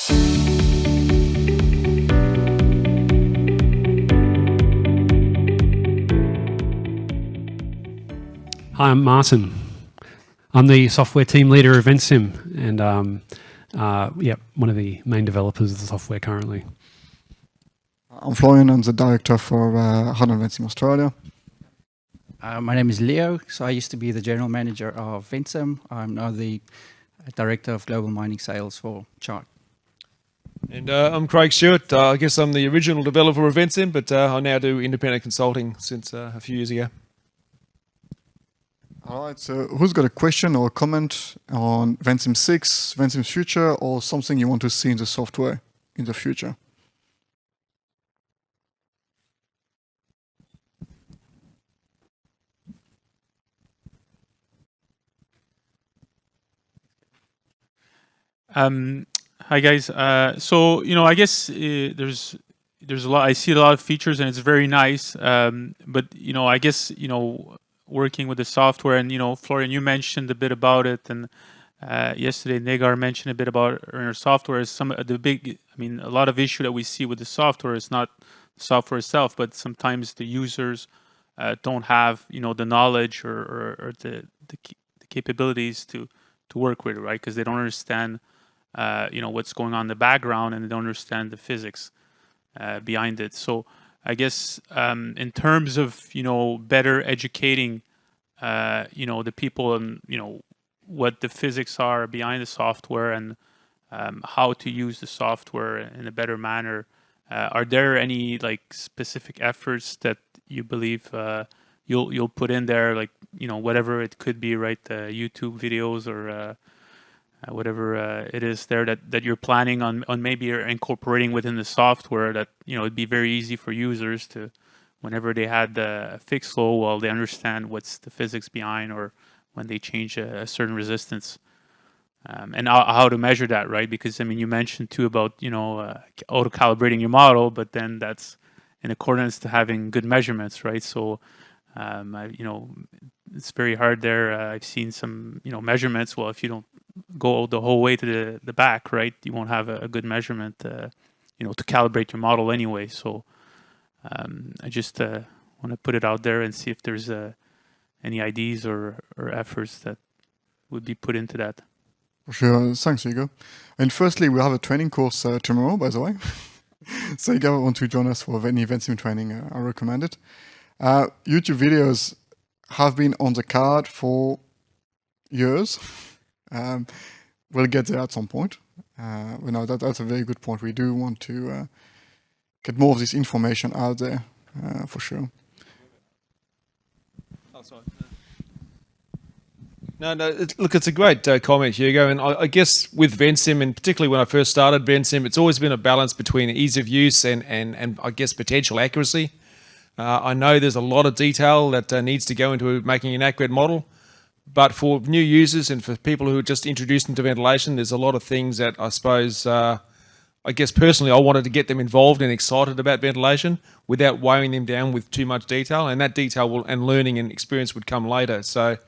Hi, I'm Martin. I'm the software team leader of Ventsim, and one of the main developers of the software currently. I'm Florian. I'm the director for Hardware Ventsim Australia. My name is Leo. So I used to be the general manager of Ventsim. I'm now the director of global mining sales for Chart. And I'm Craig Stewart. I guess I'm the original developer of Ventsim, but I now do independent consulting since a few years ago. All right, so who's got a question or a comment on Ventsim 6, Ventsim's future, or something you want to see in the software in the future? Hi guys. So I guess there's a lot. I see a lot of features, and it's very nice. But I guess working with the software, and Florian, you mentioned a bit about it, and yesterday Negar mentioned a bit about our software. A lot of issue that we see with the software is not the software itself, but sometimes the users don't have the knowledge or the capabilities to work with it, right? Because they don't understand what's going on in the background, and they don't understand the physics behind it. So I guess in terms of better educating the people and what the physics are behind the software, and how to use the software in a better manner, are there any specific efforts that you believe you'll put in there, whatever it could be, right? YouTube videos or whatever it is there that you're planning on maybe incorporating within the software, that it'd be very easy for users to, whenever they had a fixed flow, well, they understand what's the physics behind, or when they change a certain resistance, and how to measure that, right? Because you mentioned too about auto calibrating your model, but then that's in accordance to having good measurements, right? So it's very hard there. I've seen some measurements. Well, if you don't go the whole way to the back, right, you won't have a good measurement to calibrate your model anyway. So I just want to put it out there and see if there's any ideas or efforts that would be put into that. For sure. Thanks, Igor. And firstly, we have a training course tomorrow, by the way. So if you want to join us for any Ventsim training, I recommend it. YouTube videos have been on the card for years. We'll get there at some point. That's a very good point. We do want to get more of this information out there, for sure. Oh, sorry. No, look, it's a great comment, Hugo. And I guess with Ventsim, and particularly when I first started Ventsim, it's always been a balance between ease of use and I guess potential accuracy. I know there's a lot of detail that needs to go into making an accurate model, but for new users and for people who are just introduced into ventilation, there's a lot of things that I suppose, I guess personally, I wanted to get them involved and excited about ventilation without weighing them down with too much detail, and that detail and learning and experience would come later. So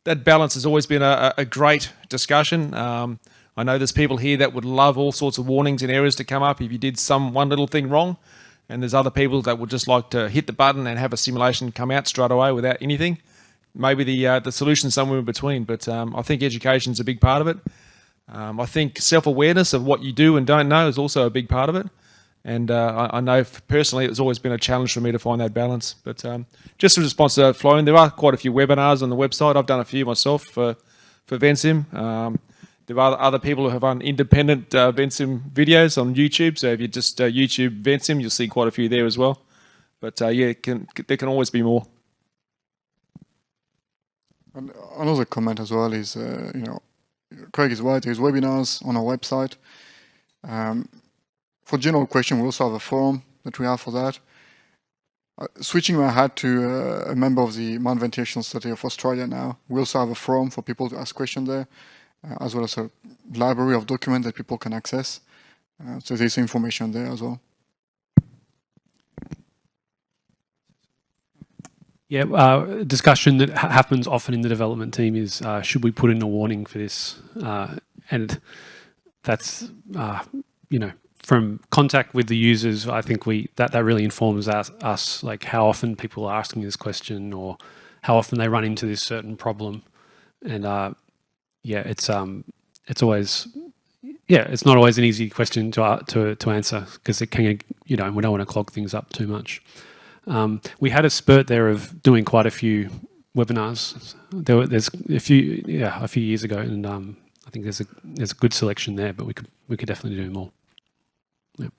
that balance has always been a great discussion. I know there's people here that would love all sorts of warnings and errors to come up if you did one little thing wrong. And there's other people that would just like to hit the button and have a simulation come out straight away without anything. Maybe the solution's somewhere in between, but I think education's a big part of it. I think self-awareness of what you do and don't know is also a big part of it. And I know personally it's always been a challenge for me to find that balance. But just in response to Florian, there are quite a few webinars on the website. I've done a few myself for Ventsim. There are other people who have done independent Ventsim videos on YouTube. So if you just YouTube Ventsim, you'll see quite a few there as well. But there can always be more. And another comment as well is, Craig is right, there's webinars on our website. For general question, we also have a forum that we have for that. Switching my hat to a member of the Mine Ventilation Society of Australia now, we also have a forum for people to ask questions there, as well as a library of documents that people can access. So there's information there as well. Yeah, discussion that happens often in the development team is, should we put in a warning for this? And that's from contact with the users, I think that really informs us, like how often people are asking this question or how often they run into this certain problem. And it's always, it's not always an easy question to answer, because it can, we don't want to clog things up too much. We had a spurt there of doing quite a few webinars. There's a few years ago, and I think there's a good selection there, but we could definitely do more. Yeah.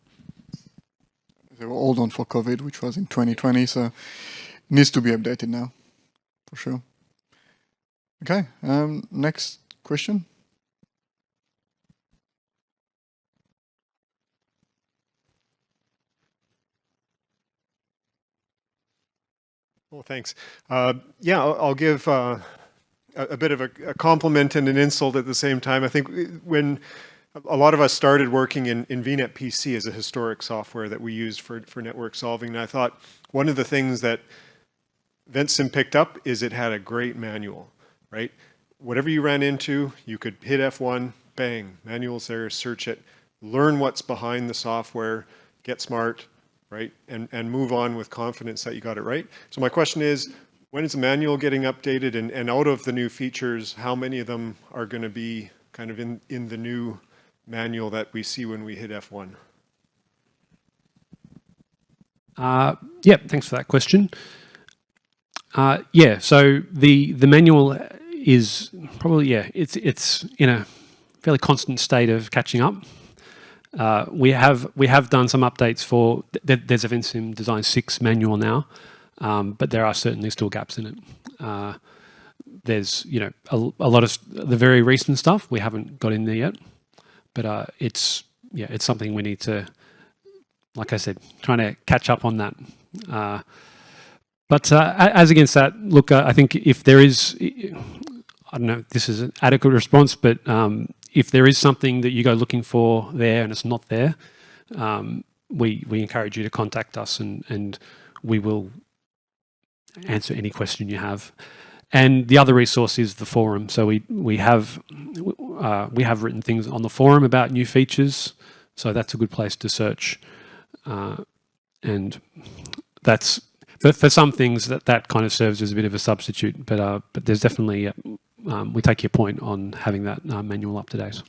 They were all done for COVID, which was in 2020, so it needs to be updated now, for sure. Okay, next question. Well, thanks. Yeah, I'll give a bit of a compliment and an insult at the same time. I think when a lot of us started working in VNet PC as a historic software that we used for network solving, and I thought one of the things that Ventsim picked up is it had a great manual, right? Whatever you ran into, you could hit F1, bang, manual's there, search it, learn what's behind the software, get smart, right? And move on with confidence that you got it right. So my question is, when is the manual getting updated, and out of the new features, how many of them are going to be kind of in the new manual that we see when we hit F1? Thanks for that question. So the manual is probably, it's in a fairly constant state of catching up. We have done some updates for, there's a Ventsim Design 6 manual now, but there are certainly still gaps in it. There's a lot of the very recent stuff we haven't got in there yet, but it's something we need to, like I said, trying to catch up on that. But as against that, look, I think if there is, I don't know if this is an adequate response, but if there is something that you go looking for there and it's not there, we encourage you to contact us, and we will answer any question you have. And the other resource is the forum. So we have written things on the forum about new features, so that's a good place to search. And that's for some things that kind of serves as a bit of a substitute. But there's definitely we take your point on having that manual up to date.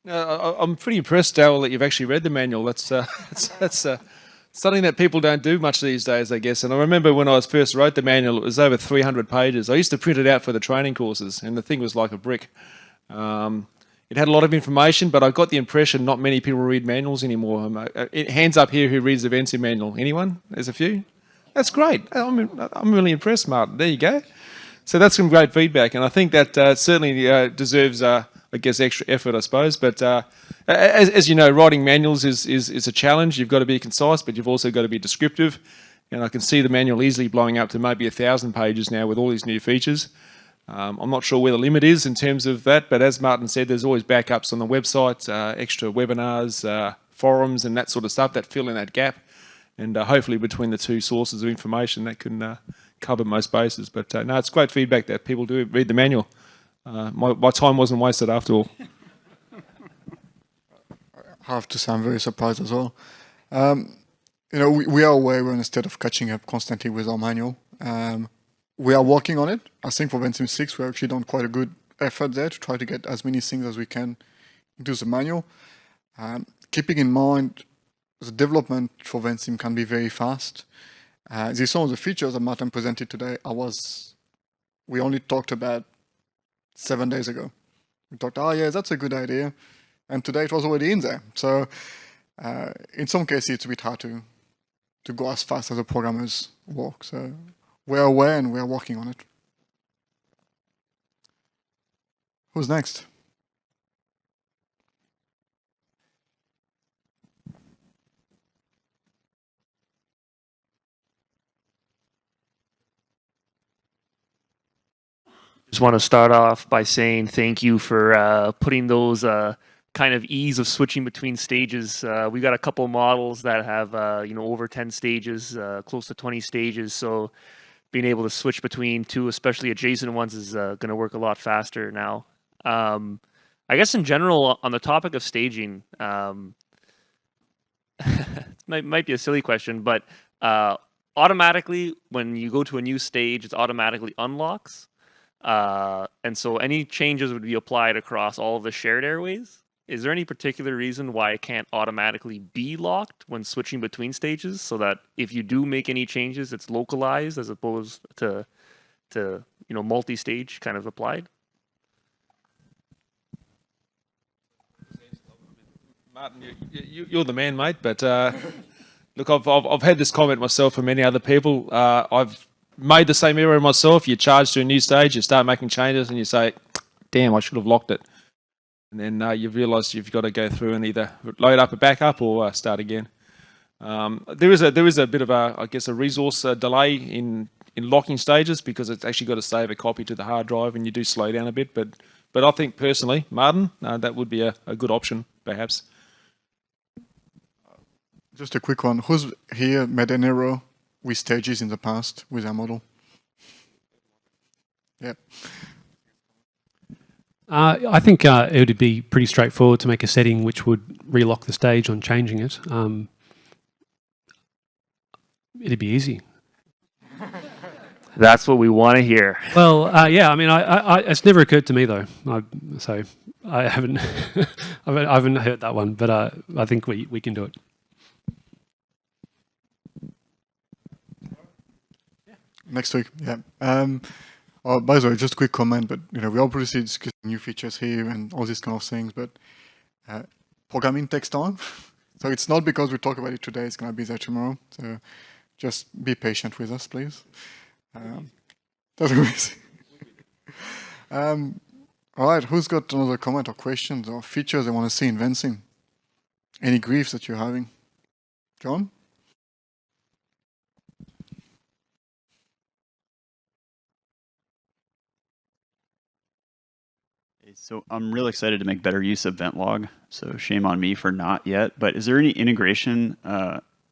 I'm pretty impressed, Dale, that you've actually read the manual. That's something that people don't do much these days, I guess. And I remember when I first wrote the manual, it was over 300 pages. I used to print it out for the training courses, and the thing was like a brick. It had a lot of information, but I got the impression not many people read manuals anymore. Hands up here who reads the Ventsim manual. Anyone? There's a few. That's great. I'm really impressed, Martin. There you go. So that's some great feedback, and I think that certainly deserves, I guess, extra effort, I suppose. But as you know, writing manuals is a challenge. You've got to be concise, but you've also got to be descriptive. And I can see the manual easily blowing up to maybe 1,000 pages now with all these new features. I'm not sure where the limit is in terms of that, but as Martin said, there's always backups on the website, extra webinars, forums, and that sort of stuff that fill in that gap. And hopefully between the two sources of information, that can cover most bases. But no, it's great feedback that people do read the manual. My time wasn't wasted after all. I have to say I'm very surprised as well. We are aware we're in a state of catching up constantly with our manual. We are working on it. I think for Ventsim 6, we've actually done quite a good effort there to try to get as many things as we can into the manual. Keeping in mind, the development for Ventsim can be very fast. These are some of the features that Martin presented today. We only talked about 7 days ago. We thought, yeah, that's a good idea. And today it was already in there. So in some cases, it's a bit hard to go as fast as the programmers work. So we're aware and we're working on it. Who's next? Just want to start off by saying thank you for putting those kind of ease of switching between stages. We got a couple models that have over 10 stages, close to 20 stages. So being able to switch between two, especially adjacent ones, is going to work a lot faster now. I guess in general, on the topic of staging, it might be a silly question, but automatically, when you go to a new stage, it automatically unlocks. And so any changes would be applied across all of the shared airways. Is there any particular reason why it can't automatically be locked when switching between stages, so that if you do make any changes, it's localized as opposed to multi-stage kind of applied? Martin, you're the man, mate. But look, I've had this comment myself and many other people. I've made the same error myself. You charge to a new stage, you start making changes, and you say, "Damn, I should have locked it." And then you've realised you've got to go through and either load up a backup or start again. There is a bit of a resource delay in locking stages, because it's actually got to save a copy to the hard drive, and you do slow down a bit. But I think personally, Martin, that would be a good option, perhaps. Just a quick one. Who's here made an error with stages in the past with our model? Yeah. I think it would be pretty straightforward to make a setting which would relock the stage on changing it. It'd be easy. That's what we want to hear. Well, yeah. I mean, it's never occurred to me though. So I haven't, I haven't heard that one. But I think we can do it. Next week, yeah. Oh, by the way, just a quick comment, but we obviously discussing new features here and all these kind of things, but programming takes time. So it's not because we talk about it today, it's going to be there tomorrow. So just be patient with us, please. That's amazing. All right, who's got another comment or questions or features they want to see in Ventsim? Any griefs that you're having? John? So I'm really excited to make better use of VentLog. So shame on me for not yet. But is there any integration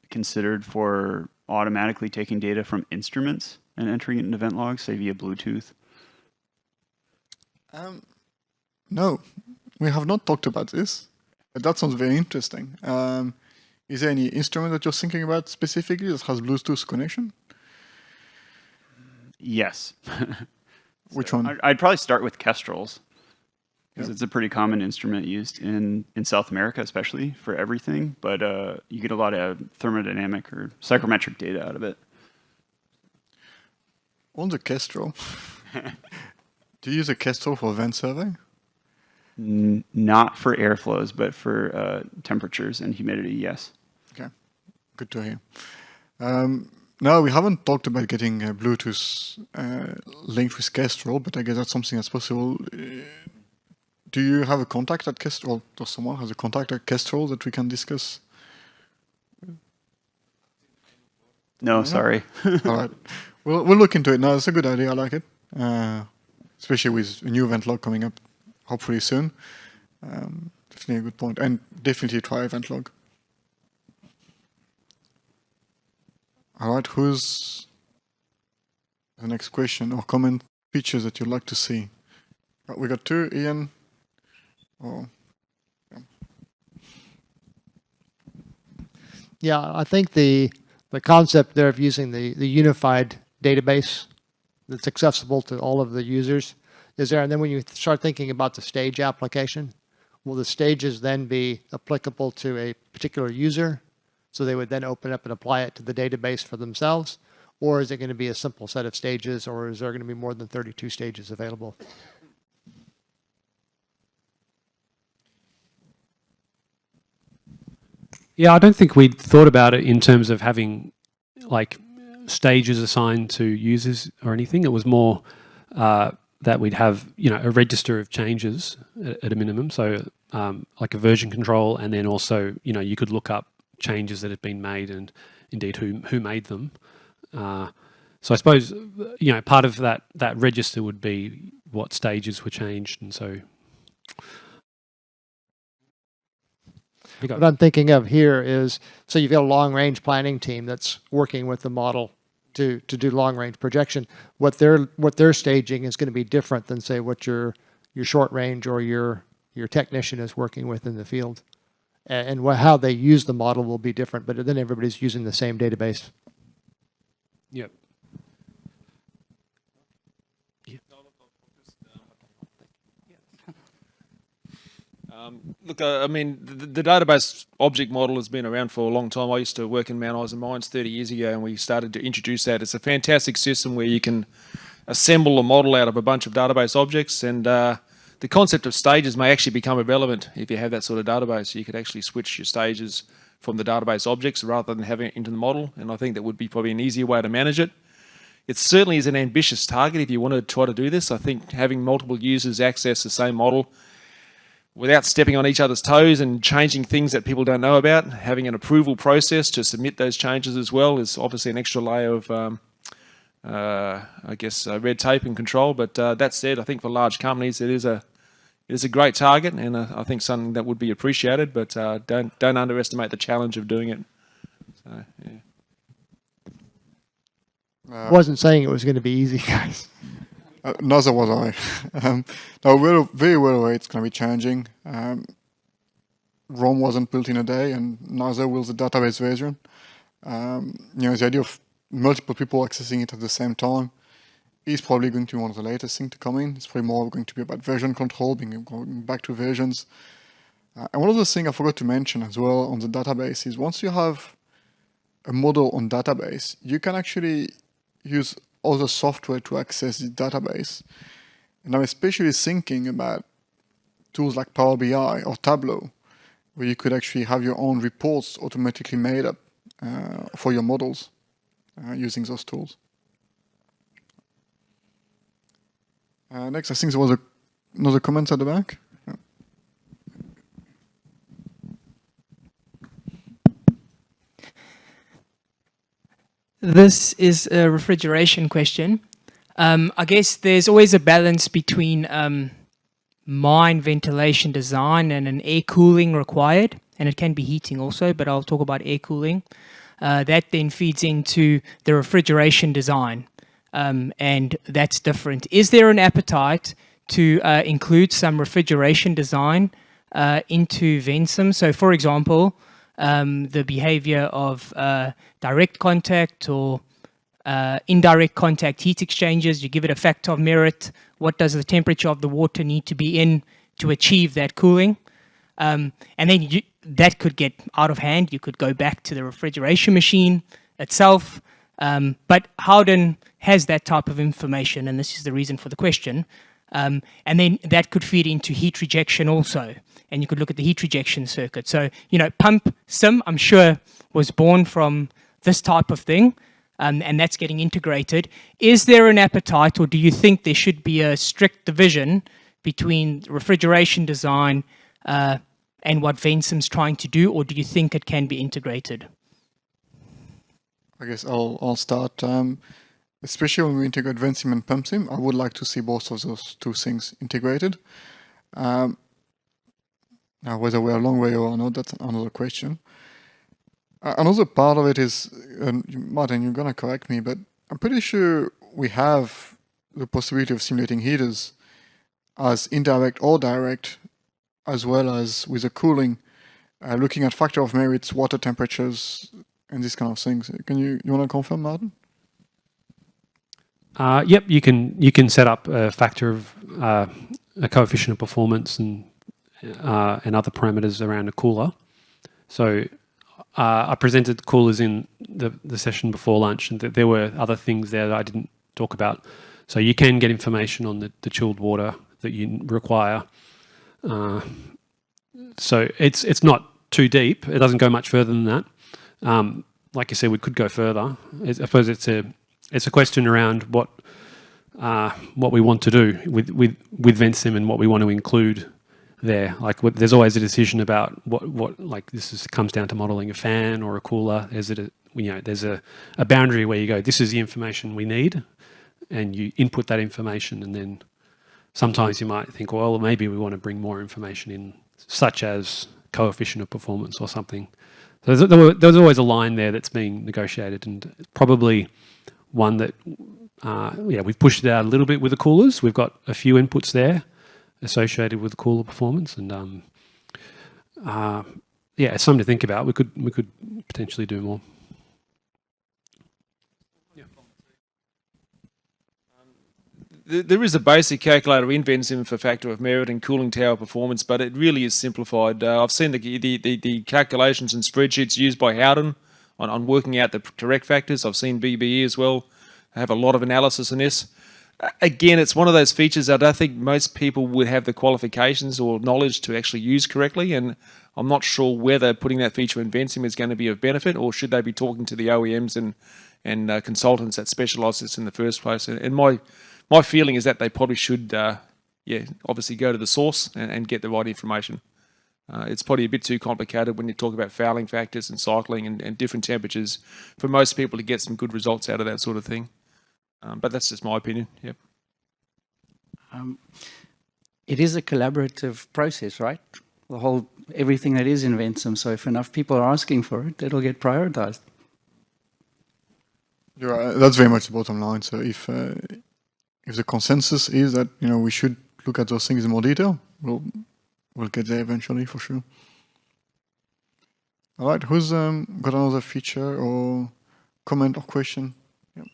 considered for automatically taking data from instruments and entering it into VentLog, say via Bluetooth? No, we have not talked about this, but that sounds very interesting. Is there any instrument that you're thinking about specifically that has Bluetooth connection? Yes. Which one? I'd probably start with Kestrels, because it's a pretty common instrument used in South America, especially for everything. But you get a lot of thermodynamic or psychrometric data out of it. On the Kestrel, do you use a Kestrel for vent survey? Not for airflows, but for temperatures and humidity, yes. Okay, good to hear. No, we haven't talked about getting Bluetooth linked with Kestrel, but I guess that's something that's possible. Do you have a contact at Kestrel, or someone has a contact at Kestrel that we can discuss? No, sorry. All right. We'll look into it. No, it's a good idea. I like it. Especially with a new VentLog coming up, hopefully soon. Definitely a good point. And definitely try VentLog. All right. Who's the next question or comment features that you'd like to see? We got two, Ian. Oh, yeah, I think the concept there of using the unified database that's accessible to all of the users is there. And then when you start thinking about the stage application, will the stages then be applicable to a particular user? So they would then open up and apply it to the database for themselves? Or is it going to be a simple set of stages, or is there going to be more than 32 stages available? Yeah, I don't think we'd thought about it in terms of having like stages assigned to users or anything. It was more that we'd have a register of changes at a minimum, so like a version control, and then also you could look up changes that have been made and indeed who made them. So I suppose part of that register would be what stages were changed, and so. What I'm thinking of here is, so you've got a long-range planning team that's working with the model to do long range projection. What they're staging is going to be different than, say, what your short range or your technician is working with in the field, and how they use the model will be different. But then everybody's using the same database. Yep. Look, I mean, the database object model has been around for a long time. I used to work in Mount Isa Mines 30 years ago, and we started to introduce that. It's a fantastic system where you can assemble a model out of a bunch of database objects, and the concept of stages may actually become irrelevant if you have that sort of database. You could actually switch your stages from the database objects rather than having it into the model, and I think that would be probably an easier way to manage it. It certainly is an ambitious target if you want to try to do this. I think having multiple users access the same model without stepping on each other's toes and changing things that people don't know about, having an approval process to submit those changes as well is obviously an extra layer of, I guess, red tape and control. But that said, I think for large companies it is a great target, and I think something that would be appreciated. But don't underestimate the challenge of doing it. So, yeah. Wasn't saying it was going to be easy, guys. Neither was I. No, we're very well aware it's going to be changing. Rome wasn't built in a day, and neither will the database version. The idea of multiple people accessing it at the same time is probably going to be one of the latest things to come in. It's probably more going to be about version control, going back to versions. And one of the things I forgot to mention as well on the database is once you have a model on database, you can actually use other software to access the database. And I'm especially thinking about tools like Power BI or Tableau, where you could actually have your own reports automatically made up for your models using those tools. Next, I think there was another comment at the back. This is a refrigeration question. I guess there's always a balance between mine ventilation design and an air cooling required, and it can be heating also, but I'll talk about air cooling. That then feeds into the refrigeration design, and that's different. Is there an appetite to include some refrigeration design into Ventsim? So, for example, the behavior of direct contact or indirect contact heat exchangers, you give it a factor of merit. What does the temperature of the water need to be in to achieve that cooling? And then that could get out of hand. You could go back to the refrigeration machine itself. But Howden has that type of information, and this is the reason for the question. And then that could feed into heat rejection also. And you could look at the heat rejection circuit. So, pump sim, I'm sure, was born from this type of thing, and that's getting integrated. Is there an appetite, or do you think there should be a strict division between refrigeration design and what Ventsim's trying to do, or do you think it can be integrated? I guess I'll start. Especially when we integrate Ventsim and PumpSim, I would like to see both of those two things integrated. Now, whether we're a long way or not, that's another question. Another part of it is, and Martin, you're going to correct me, but I'm pretty sure we have the possibility of simulating heaters as indirect or direct, as well as with the cooling, looking at factor of merits, water temperatures, and these kind of things. You want to confirm, Martin? Yep, you can set up a factor of a coefficient of performance and other parameters around a cooler. So I presented coolers in the session before lunch, and there were other things there that I didn't talk about. So you can get information on the chilled water that you require. So it's not too deep. It doesn't go much further than that. Like you said, we could go further. I suppose it's a question around what we want to do with Ventsim and what we want to include there. Like, there's always a decision about what like this comes down to modeling a fan or a cooler. There's a boundary where you go, this is the information we need, and you input that information, and then sometimes you might think, well, maybe we want to bring more information in, such as coefficient of performance or something. So there's always a line there that's being negotiated, and probably one that, yeah, we've pushed it out a little bit with the coolers. We've got a few inputs there associated with the cooler performance, and yeah, it's something to think about. We could potentially do more. There is a basic calculator in Ventsim for factor of merit and cooling tower performance, but it really is simplified. I've seen the calculations and spreadsheets used by Howden on working out the correct factors. I've seen BBE as well have a lot of analysis in this. Again, it's one of those features that I don't think most people would have the qualifications or knowledge to actually use correctly, and I'm not sure whether putting that feature in Ventsim is going to be of benefit, or should they be talking to the OEMs and consultants that specialise this in the first place. And my feeling is that they probably should, yeah, obviously go to the source and get the right information. It's probably a bit too complicated when you talk about fouling factors and cycling and different temperatures for most people to get some good results out of that sort of thing. But that's just my opinion. Yep. It is a collaborative process, right? Everything that is in Ventsim. So if enough people are asking for it, it'll get prioritized. Yeah, that's very much the bottom line. So if the consensus is that we should look at those things in more detail, we'll get there eventually for sure. All right, who's got another feature or comment or question? Yep.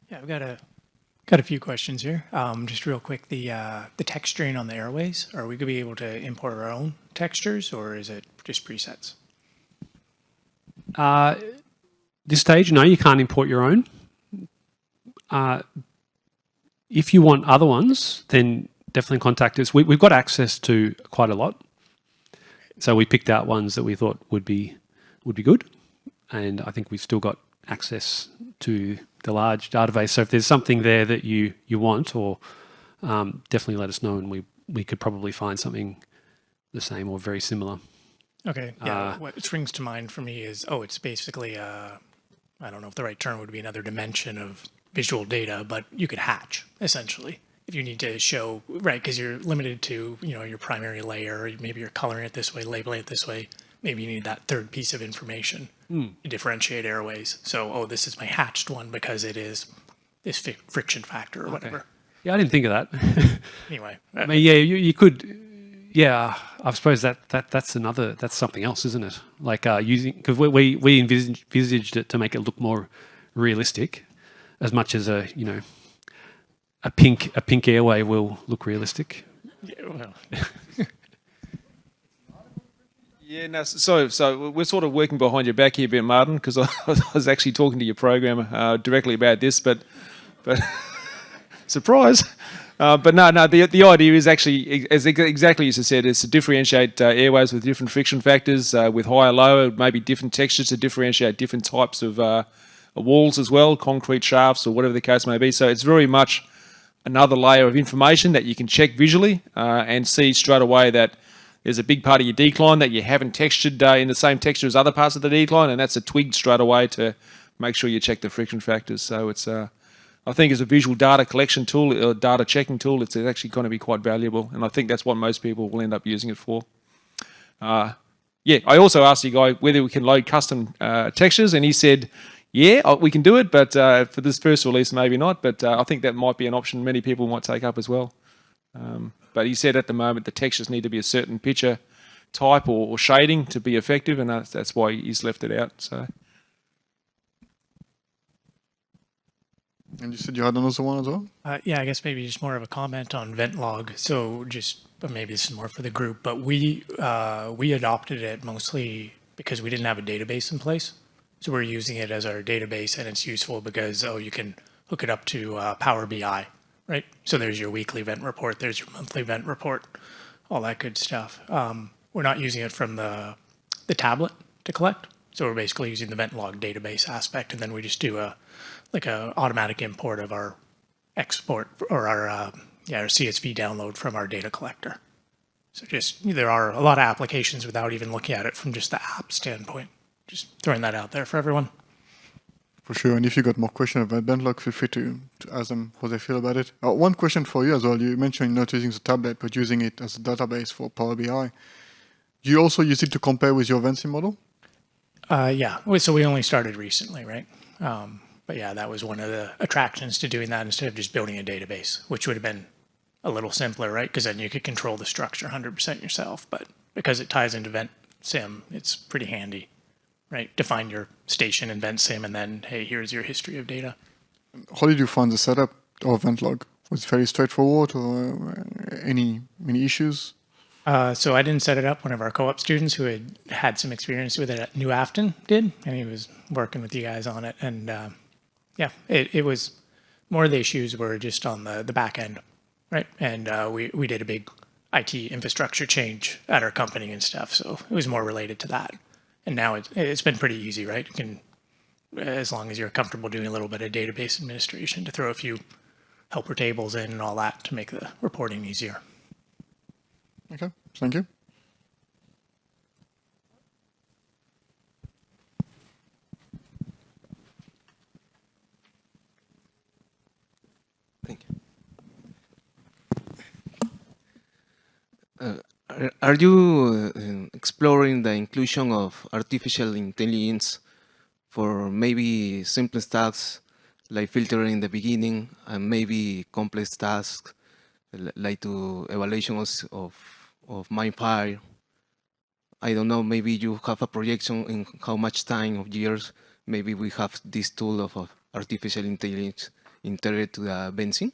Yeah, I've got a few questions here. Just real quick, the texturing on the airways, are we going to be able to import our own textures, or is it just presets? This stage, no, you can't import your own. If you want other ones, then definitely contact us. We've got access to quite a lot, so we picked out ones that we thought would be good, and I think we've still got access to the large database. So if there's something there that you want, or definitely let us know, and we could probably find something the same or very similar. Okay. Yeah. What springs to mind for me is, it's basically I don't know if the right term would be another dimension of visual data, but you could hatch essentially if you need to show, right, because you're limited to your primary layer. Maybe you're coloring it this way, labeling it this way. Maybe you need that third piece of information to differentiate airways. So, this is my hatched one because it is this friction factor or whatever. Yeah, I didn't think of that. Anyway, I mean, yeah, you could. Yeah, I suppose that's something else, isn't it? Like using, because we envisaged it to make it look more realistic, as much as a pink airway will look realistic. Yeah, well. Yeah, no, so we're sort of working behind your back here a bit, Martin, because I was actually talking to your programmer directly about this, but surprise. But no, the idea is actually, exactly as I said, is to differentiate airways with different friction factors, with higher, lower, maybe different textures to differentiate different types of walls as well, concrete shafts or whatever the case may be. So it's very much another layer of information that you can check visually and see straight away that there's a big part of your decline that you haven't textured in the same texture as other parts of the decline, and that's a twig straight away to make sure you check the friction factors. So it's, I think as a visual data collection tool or data checking tool, it's actually going to be quite valuable, and I think that's what most people will end up using it for. Yeah, I also asked you guy whether we can load custom textures, and he said, yeah, we can do it, but for this first release, maybe not. But I think that might be an option many people might take up as well. But he said at the moment the textures need to be a certain picture type or shading to be effective, and that's why he's left it out. So. And you said you had another one as well? Yeah, I guess maybe just more of a comment on VentLog. So maybe this is more for the group, but we adopted it mostly because we didn't have a database in place. So we're using it as our database, and it's useful because, you can hook it up to Power BI, right? So there's your weekly vent report, there's your monthly vent report, all that good stuff. We're not using it from the tablet to collect. So we're basically using the VentLog database aspect, and then we just do a automatic import of our export or our CSV download from our data collector. So there are a lot of applications without even looking at it from just the app standpoint. Just throwing that out there for everyone. For sure, and if you got more questions about VentLog, feel free to ask them how they feel about it. One question for you as well. You mentioned not using the tablet, but using it as a database for Power BI. Do you also use it to compare with your Ventsim model? Yeah, so we only started recently, right? But yeah, that was one of the attractions to doing that instead of just building a database, which would have been a little simpler, right? Because then you could control the structure 100% yourself. But because it ties into Ventsim, it's pretty handy, right? Define your station in Ventsim, and then, hey, here's your history of data. How did you find the setup of Ventlog? Was it fairly straightforward, or any issues? So I didn't set it up. One of our co-op students who had had some experience with it at New Afton did, and he was working with you guys on it. And yeah, it was more of the issues were just on the back end, right? And we did a big IT infrastructure change at our company and stuff, so it was more related to that. And now it's been pretty easy, right? You can, as long as you're comfortable doing a little bit of database administration, to throw a few helper tables in and all that to make the reporting easier. Okay, thank you. Thank you. Are you exploring the inclusion of artificial intelligence for maybe simple tasks like filtering in the beginning, and maybe complex tasks like to evaluations of MindFire? I don't know, maybe you have a projection in how much time of years maybe we have this tool of artificial intelligence integrated to the Ventsim?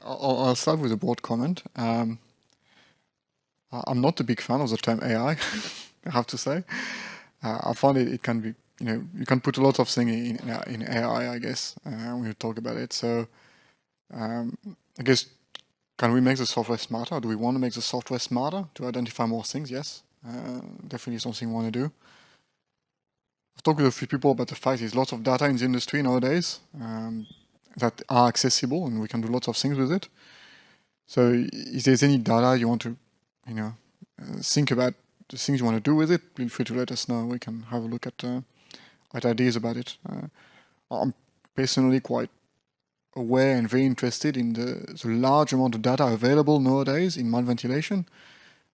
I'll start with a broad comment. I'm not a big fan of the term AI, I have to say. I find it can be, you can put a lot of things in AI, I guess, when you talk about it. So I guess, can we make the software smarter? Do we want to make the software smarter to identify more things? Yes, definitely something we want to do. I've talked with a few people about the fact there's lots of data in the industry nowadays that are accessible, and we can do lots of things with it. So if there's any data you want to, think about the things you want to do with it, feel free to let us know. We can have a look at ideas about it. I'm personally quite aware and very interested in the large amount of data available nowadays in mine ventilation.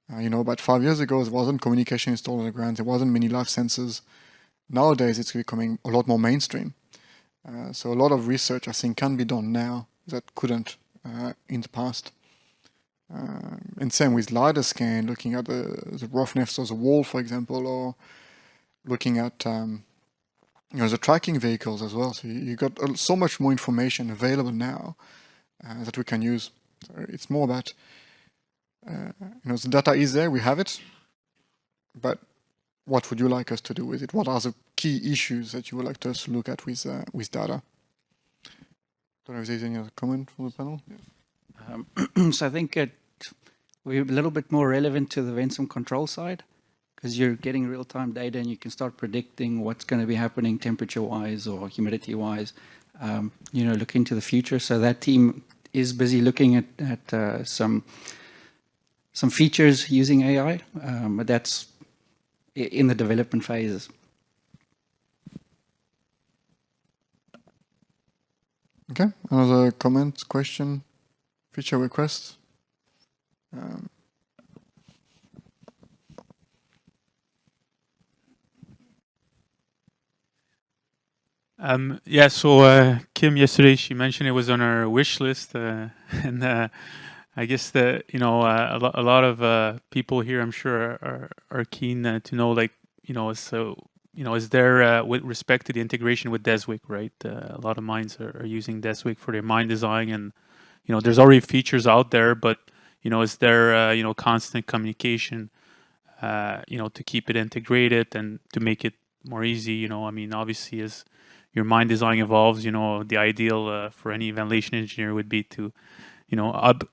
About 5 years ago, there wasn't communication installed on the ground. There wasn't many live sensors. Nowadays, it's becoming a lot more mainstream. So a lot of research, I think, can be done now that couldn't in the past. And same with LiDAR scan, looking at the roughness of the wall, for example, or looking at the tracking vehicles as well. So you got so much more information available now that we can use. So it's more about, the data is there, we have it, but what would you like us to do with it? What are the key issues that you would like us to look at with data? Don't know if there's any other comment from the panel. Yeah. So I think we're a little bit more relevant to the Ventsim control side, because you're getting real-time data and you can start predicting what's going to be happening temperature-wise or humidity-wise, look into the future. So that team is busy looking at some features using AI, but that's in the development phases. Okay, another comment, question, feature request? Yeah, so Kim yesterday, she mentioned it was on her wish list, and I guess that a lot of people here, I'm sure, are keen to know, is there with respect to the integration with DESWIC, right? A lot of mines are using DESWIC for their mine design, and there's already features out there, but is there constant communication, to keep it integrated and to make it more easy? Obviously, as your mine design evolves, the ideal for any ventilation engineer would be to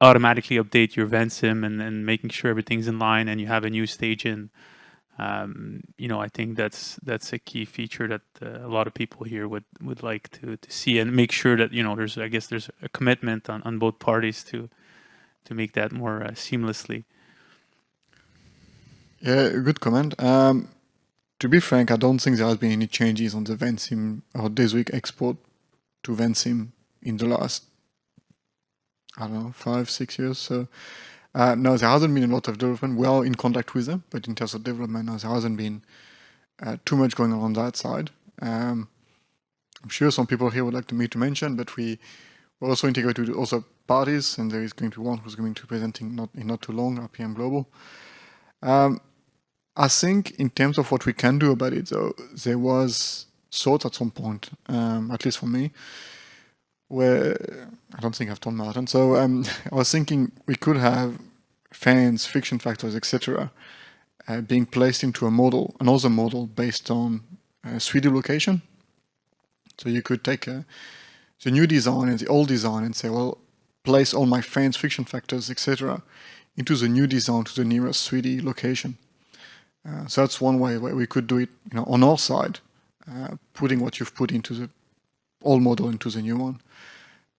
automatically update your Ventsim and making sure everything's in line and you have a new stage in. I think that's a key feature that a lot of people here would like to see, and make sure that there's a commitment on both parties to make that more seamlessly. Yeah, good comment. To be frank, I don't think there has been any changes on the Ventsim or DESWIC export to Ventsim in the last, 5-6 years. So no, there hasn't been a lot of development. We are in contact with them, but in terms of development, no, there hasn't been too much going on that side. I'm sure some people here would like me to mention, but we're also integrated with other parties, and there is going to be one who's going to be presenting not too long, RPM Global. I think in terms of what we can do about it, though, there was thought at some point, at least for me, where I don't think I've told Martin. So I was thinking we could have fans, friction factors, etc., being placed into a model, another model based on 3D location. So you could take the new design and the old design and say, well, place all my fans, friction factors, etc., into the new design to the nearest 3D location. So that's one way where we could do it, on our side, putting what you've put into the old model into the new one.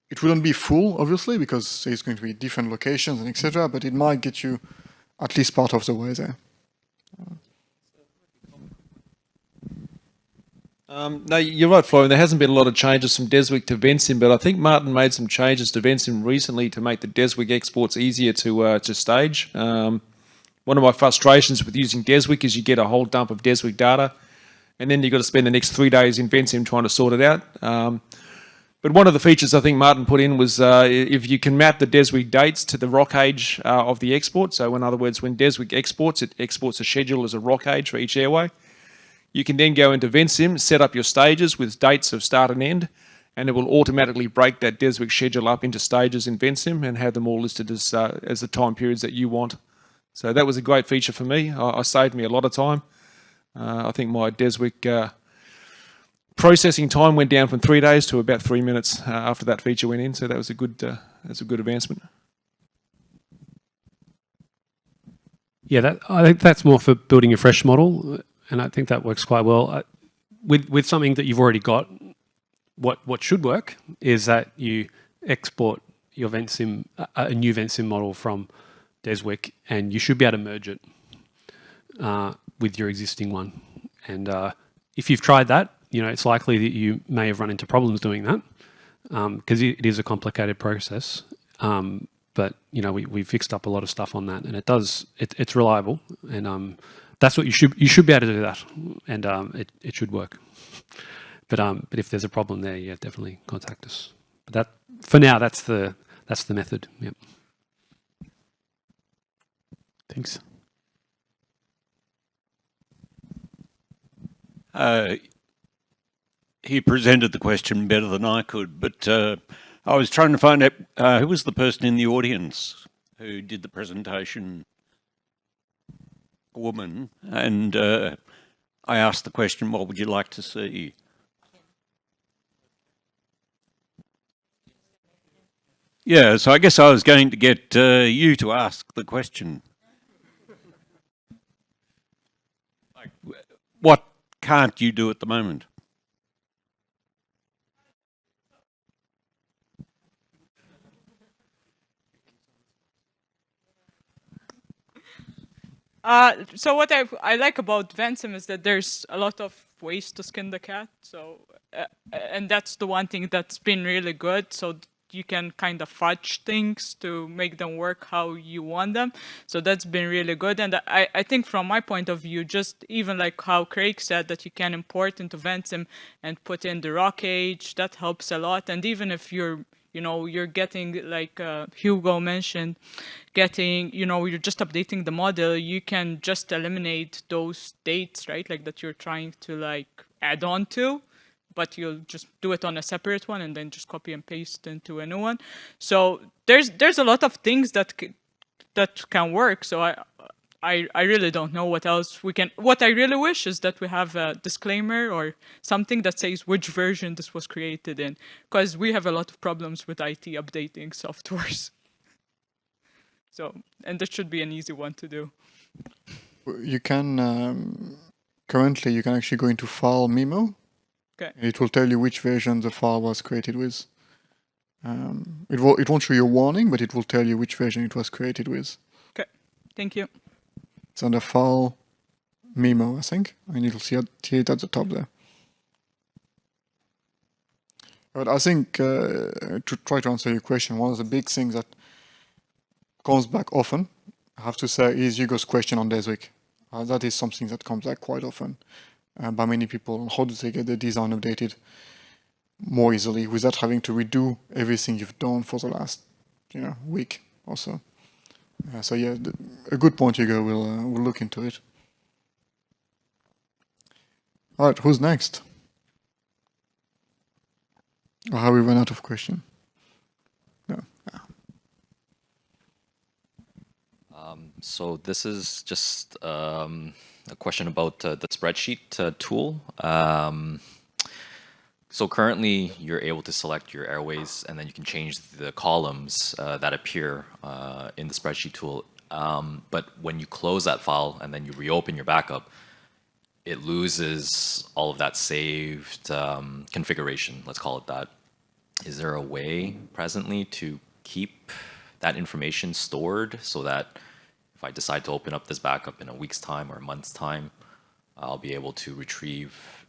It wouldn't be full, obviously, because there's going to be different locations and etc., but it might get you at least part of the way there. No, you're right, Florian. There hasn't been a lot of changes from DESWIC to Ventsim, but I think Martin made some changes to Ventsim recently to make the DESWIC exports easier to stage. One of my frustrations with using DESWIC is you get a whole dump of DESWIC data, and then you've got to spend the next 3 days in Ventsim trying to sort it out. But one of the features I think Martin put in was if you can map the DESWIC dates to the ROC age of the export. So in other words, when DESWIC exports, it exports a schedule as a ROC age for each airway. You can then go into Ventsim, set up your stages with dates of start and end, and it will automatically break that DESWIC schedule up into stages in Ventsim and have them all listed as the time periods that you want. So that was a great feature for me. I saved me a lot of time. I think my DESWIC processing time went down from 3 days to about 3 minutes after that feature went in. So that was a good advancement. Yeah, I think that's more for building a fresh model, and I think that works quite well. With something that you've already got, what should work is that you export your Ventsim, a new Ventsim model from DESWIC, and you should be able to merge it with your existing one. And if you've tried that, it's likely that you may have run into problems doing that because it is a complicated process. But we fixed up a lot of stuff on that, and it's reliable, and that's what you should be able to do that, and it should work. But if there's a problem there, yeah, definitely contact us. But that for now, that's the method. Yep. Thanks. He presented the question better than I could, but I was trying to find out who was the person in the audience who did the presentation, a woman, and I asked the question, what would you like to see? Yeah, so I guess I was going to get you to ask the question. Like, what can't you do at the moment? So what I like about Ventsim is that there's a lot of ways to skin the cat. So and that's the one thing that's been really good. So you can kind of fudge things to make them work how you want them. So that's been really good. And I think from my point of view, just even like how Craig said that you can import into Ventsim and put in the ROC age, that helps a lot. And even if you're getting, like Hugo mentioned, you're just updating the model, you can just eliminate those dates, right? Like that you're trying to like add on to, but you'll just do it on a separate one and then just copy and paste into a new one. So there's a lot of things that can work. So I really don't know what else we can. What I really wish is that we have a disclaimer or something that says which version this was created in, because we have a lot of problems with IT updating softwares. So, and that should be an easy one to do. You can currently you can actually go into File Memo. Okay. It will tell you which version the file was created with. It won't show you a warning, but it will tell you which version it was created with. Okay, thank you. It's under File Memo, I think, and you'll see it at the top there. But I think to try to answer your question, one of the big things that comes back often, I have to say, is Hugo's question on DESWIC. That is something that comes back quite often. by many people. How do they get the design updated more easily without having to redo everything you've done for the last week or so? So yeah, a good point, Hugo. We'll look into it. All right, who's next? Or have we run out of questions? No. So this is just a question about the spreadsheet tool. So currently you're able to select your airways and then you can change the columns that appear in the spreadsheet tool. But when you close that file and then you reopen your backup, it loses all of that saved configuration, let's call it that. Is there a way presently to keep that information stored so that if I decide to open up this backup in a week's time or a month's time, I'll be able to retrieve,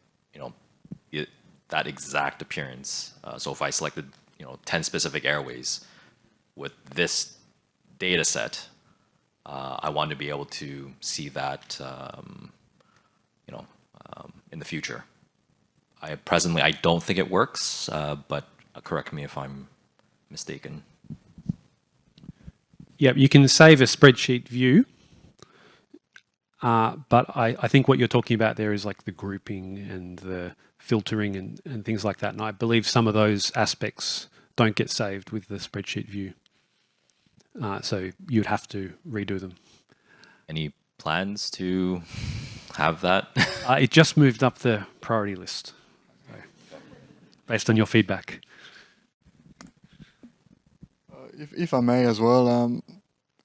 that exact appearance. So if I selected, 10 specific airways with this data set, I want to be able to see that, in the future. Presently, I don't think it works, but correct me if I'm mistaken. Yeah, you can save a spreadsheet view, but I think what you're talking about there is like the grouping and the filtering and things like that. And I believe some of those aspects don't get saved with the spreadsheet view. So you'd have to redo them. Any plans to have that? It just moved up the priority list, so, based on your feedback. If I may as well,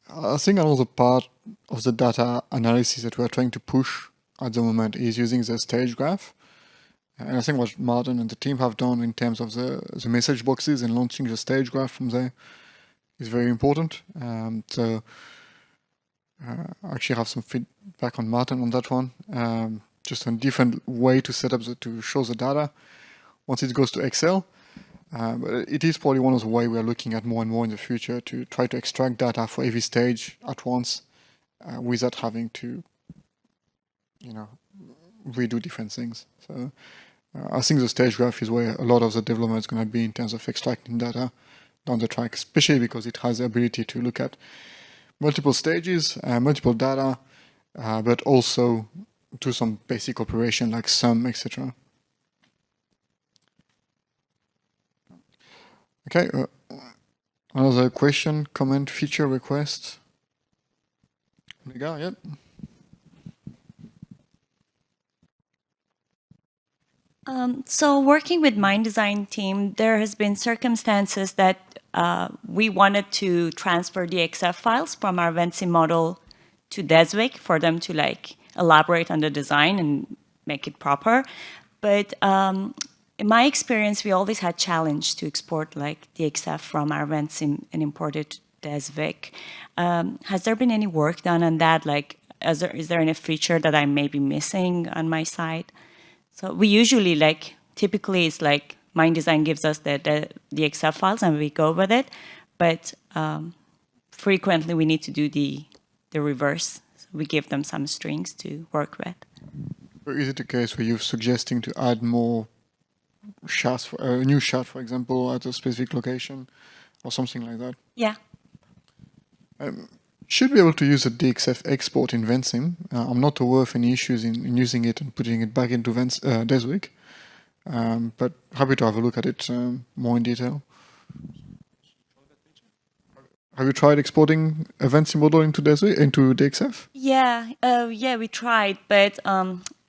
I think another part of the data analysis that we're trying to push at the moment is using the stage graph. And I think what Martin and the team have done in terms of the message boxes and launching the stage graph from there is very important. So I actually have some feedback on Martin on that one. Just a different way to set up to show the data once it goes to Excel. But it is probably one of the ways we are looking at more and more in the future to try to extract data for every stage at once without having to, redo different things. So I think the stage graph is where a lot of the development is going to be in terms of extracting data down the track, especially because it has the ability to look at multiple stages, multiple data, but also do some basic operation like sum, etc. Okay, another question, comment, feature, request? Yep. So working with Mind Design team, there has been circumstances that we wanted to transfer the XF files from our Ventsim model to DESIGN for them to elaborate on the design and make it proper. But in my experience, we always had challenge to export the XF from our Ventsim and import it to DESIGN. Has there been any work done on that? Is there any feature that I may be missing on my side? So we usually typically it's Mind Design gives us the XF files and we go with it, but frequently we need to do the reverse. So we give them some strings to work with. Or is it a case where you're suggesting to add more shots, a new shot, for example, at a specific location or something like that? Yeah. Should be able to use a DXF export in Ventsim. I'm not aware of any issues in using it and putting it back into DESIGN, but happy to have a look at it more in detail. Have you tried exporting a Ventsim model into DXF? Yeah, yeah, we tried, but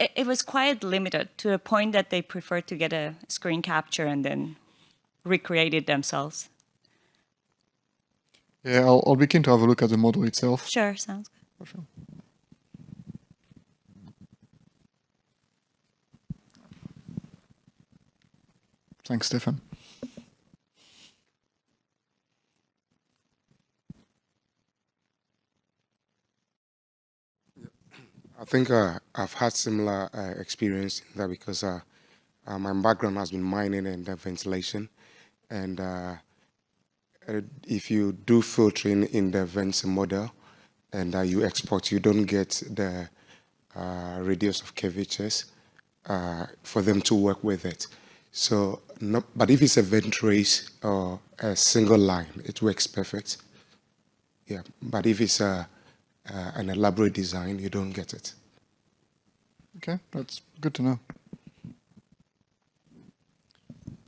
it was quite limited to the point that they preferred to get a screen capture and then recreate it themselves. Yeah, I'll be keen to have a look at the model itself. Sure, sounds good. For sure. Thanks, Stefan. I think I've had similar experience in that because my background has been mining and ventilation, and if you do filtering in the Ventsim model and you export, you don't get the radius of curvatures for them to work with it. So, but if it's a vent race or a single line, it works perfect. Yeah, but if it's an elaborate design, you don't get it. Okay, that's good to know.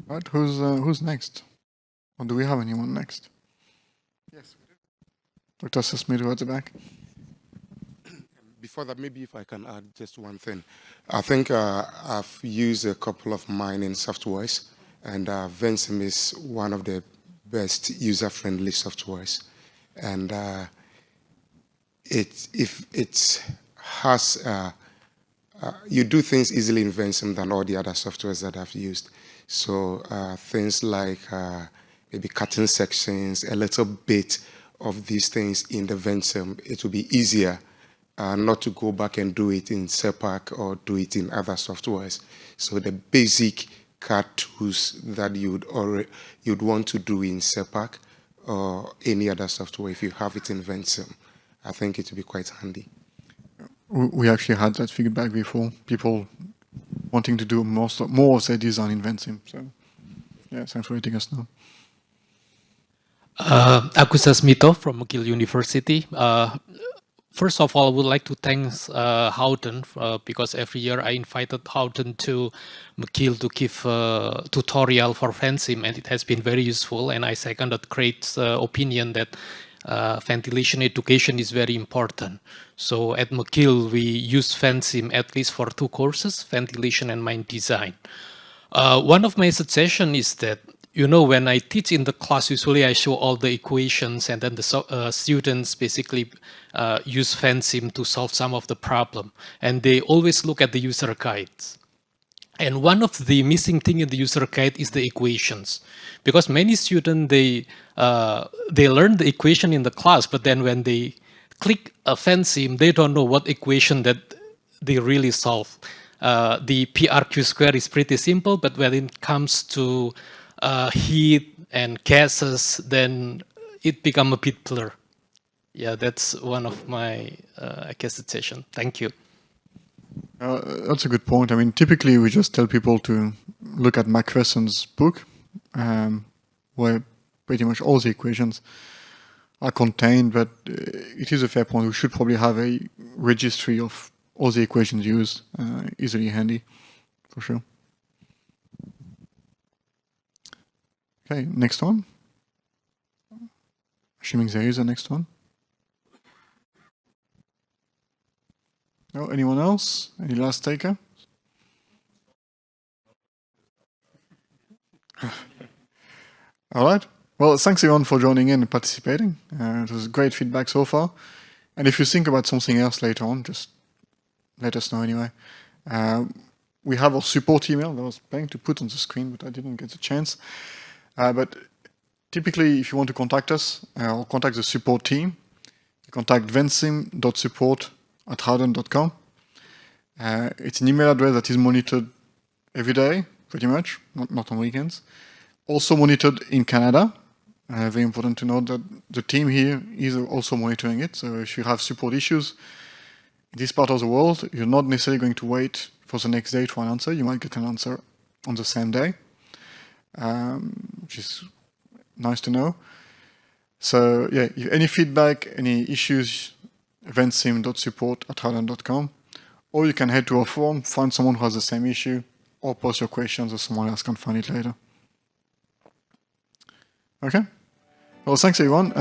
All right, who's next? Or do we have anyone next? Yes, we do. Dr. Sesmidu at the back. Before that, maybe if I can add just one thing. I think I've used a couple of mining softwares, and Ventsim is one of the best user-friendly softwares. And you do things easily in Ventsim than all the other softwares that I've used. So things like maybe cutting sections, a little bit of these things in the Ventsim, it will be easier not to go back and do it in SEPAC or do it in other softwares. So the basic CAD tools that you'd want to do in SEPAC or any other software, if you have it in Ventsim, I think it will be quite handy. We actually had that feedback before, people wanting to do more of their design in Ventsim. So yeah, thanks for letting us know. Aku Sasmito from McGill University. First of all, I would like to thank Houghton because every year I invited Houghton to McGill to give a tutorial for Ventsim, and it has been very useful. And I seconded Craig's opinion that ventilation education is very important. So at McGill, we use Ventsim at least for 2 courses, ventilation and mine design. One of my suggestions is that, you know, when I teach in the class, usually I show all the equations, and then the students basically use Ventsim to solve some of the problem. And they always look at the user guides. And one of the missing thing in the user guide is the equations. Because many students, they learn the equation in the class, but then when they click a Ventsim, they don't know what equation that they really solve. The PRQ square is pretty simple, but when it comes to heat and gases, then it becomes a bit blur. Yeah, that's one of my, I guess, suggestion. Thank you. That's a good point. I mean, typically we just tell people to look at Macpherson's book, where pretty much all the equations are contained, but it is a fair point. We should probably have a registry of all the equations used, easily handy, for sure. Okay, next one. Assuming there is a next one. No, anyone else? Any last taker? All right. Well, thanks everyone for joining in and participating. It was great feedback so far. And if you think about something else later on, just let us know anyway. We have our support email that I was planning to put on the screen, but I didn't get the chance. But typically, if you want to contact us or contact the support team, you contact ventsim.support@howden.com. It's an email address that is monitored every day, pretty much, not on weekends. Also monitored in Canada. Very important to note that the team here is also monitoring it. So if you have support issues in this part of the world, you're not necessarily going to wait for the next day for an answer. You might get an answer on the same day, which is nice to know. So yeah, if any feedback, any issues, ventsim.support@howden.com, or you can head to our forum, find someone who has the same issue, or post your questions so someone else can find it later. Okay. Well, thanks everyone.